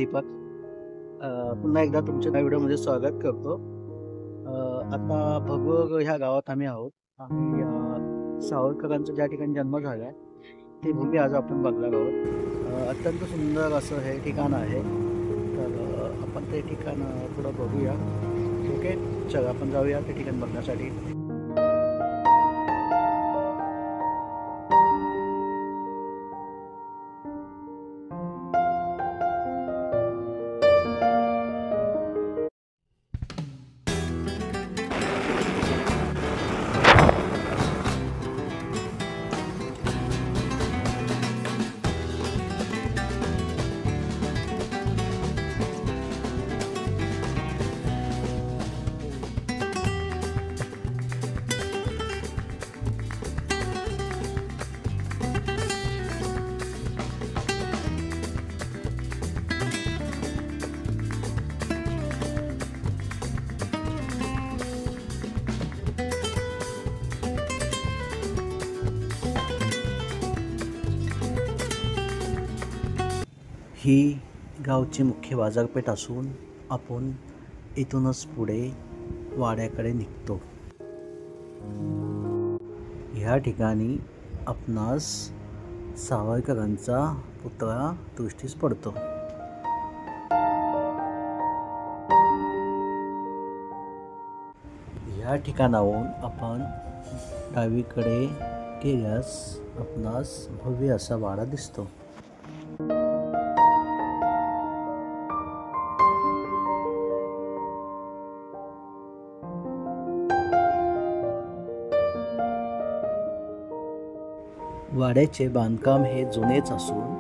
दीपक. पुन्हा एकदा तुमच्या या व्हिडिओमध्ये स्वागत करतो. आता भगूर ह्या गावात आम्ही आहोत आणि सावरकरांचा ज्या ठिकाणी जन्म झाला आहे ती भूमी आज आपण बघणार आहोत. अत्यंत सुंदर असं हे ठिकाण आहे. तर आपण ते ठिकाण थोडं बघूया. ओके, चला आपण जाऊया ते ठिकाण बघण्यासाठी. ही गावची मुख्य बाजारपेठ असून आपण इथूनच पुढे वाड्याकडे निघतो. ह्या ठिकाणी आपणास सावरकरांचा पुतळा दृष्टीस पडतो. ह्या ठिकाणाहून आपण डावीकडे गेल्यास आपणास भव्य असा वाडा दिसतो. वाड्याचे बांधकाम हे जुनेच असून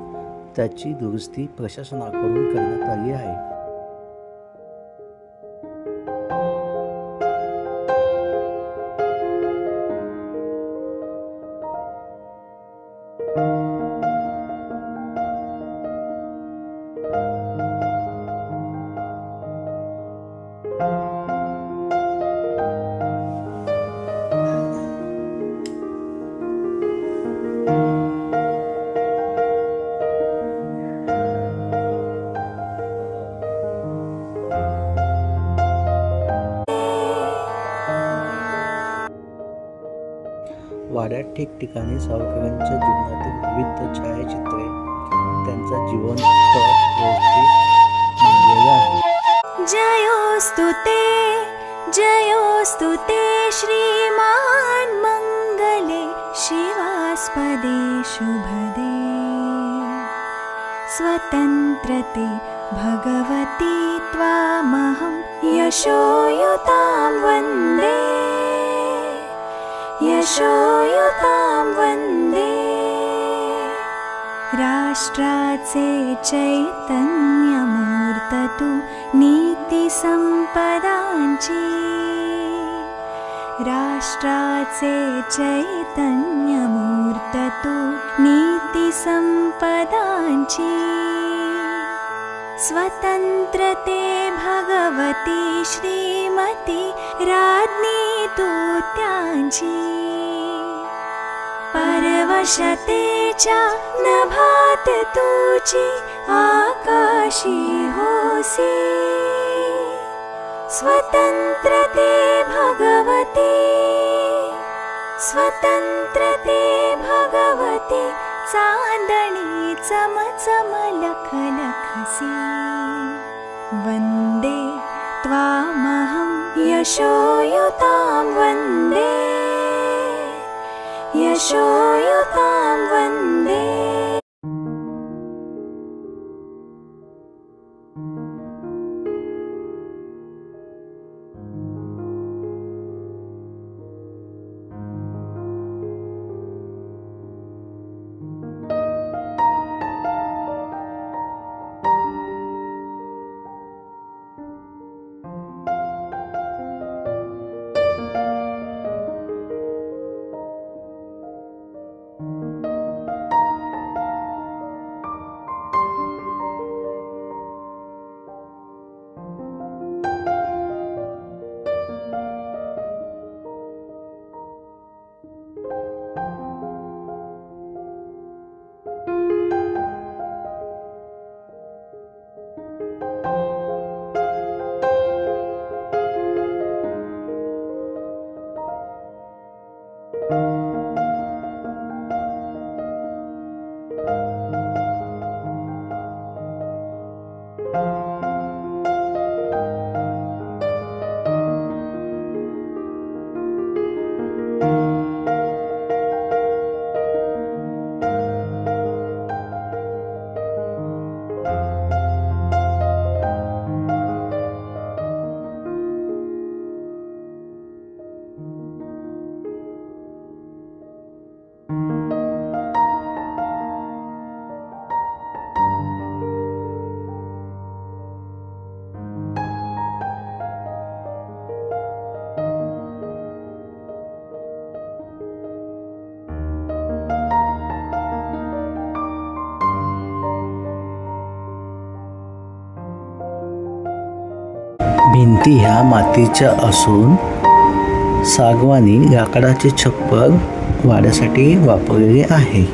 त्याची दुरुस्ती प्रशासनाकडून करण्यात आली आहे. वाड्यात ठिकठिकाणी सावरकरांच्या जीवनातील विविध छायाचित्रे त्यांचा जीवनपट व्यवस्थित मांडलेले आहे. जयोस्तु ते श्रीमान मंगले शिवास्पदे शुभदे स्वतंत्रते भगवती त्वामहं यशोयुतां वन्दे राष्ट्राचे चैतन्यमूर्त तू नीती संपदांची राष्ट्राचे चैतन्यमूर्त तू नीती संपदांची स्वतंत्रते भगवती श्रीमती राज्ञी तू त्यांची परवशतेच्या नभात तुझी आकाशी होसी स्वतंत्रते भगवती चांदणी चमचम लखलखसी वंदे त्वामहं यशोयुतां वन्दे भिंती ह्या मातीच्या असून सागवानी लाकडाचे छप्पर वाड्यासाठी वापरलेले आहे.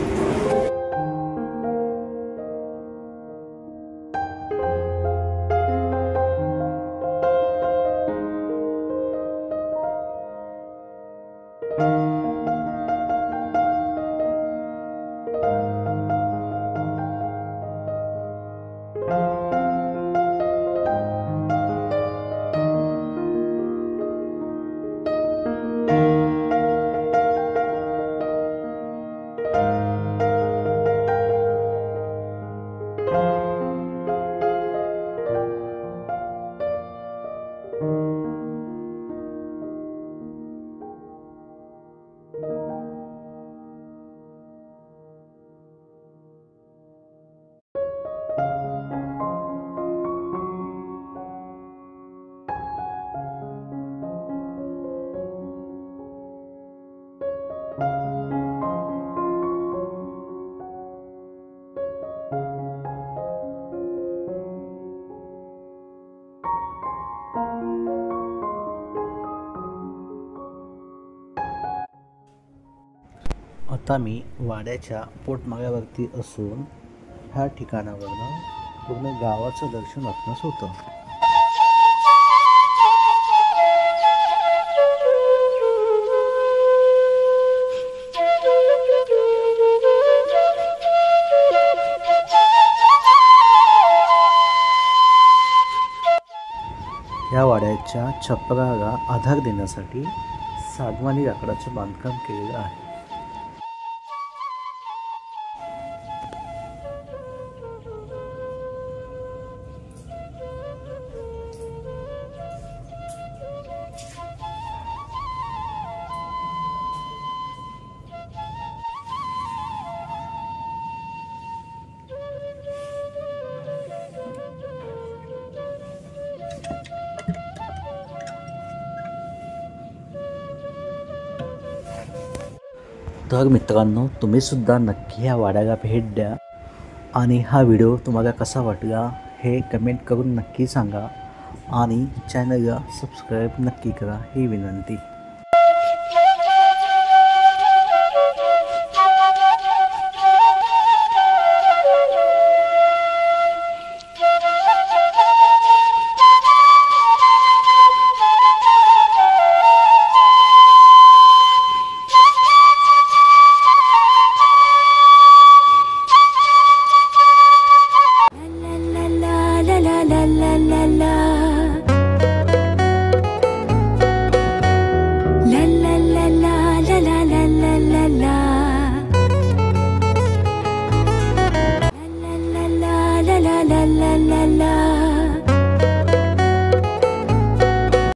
आता मी वाड्याच्या पोटमाळ्यावरती असून ह्या ठिकाणावरनं पूर्ण गावाचं दर्शन आपणास होतं. या वाड्याच्या छप्पराला आधार देण्यासाठी सागवानी लाकडाचं बांधकाम केलेलं आहे. तर मित्रांनो, तुम्ही सुद्धा नक्की ह्या वाड्याला भेट द्या आणि हा व्हिडिओ तुम्हाला कसा वाटला हे कमेंट करून नक्की सांगा आणि चॅनलला सबस्क्राईब नक्की करा ही विनंती.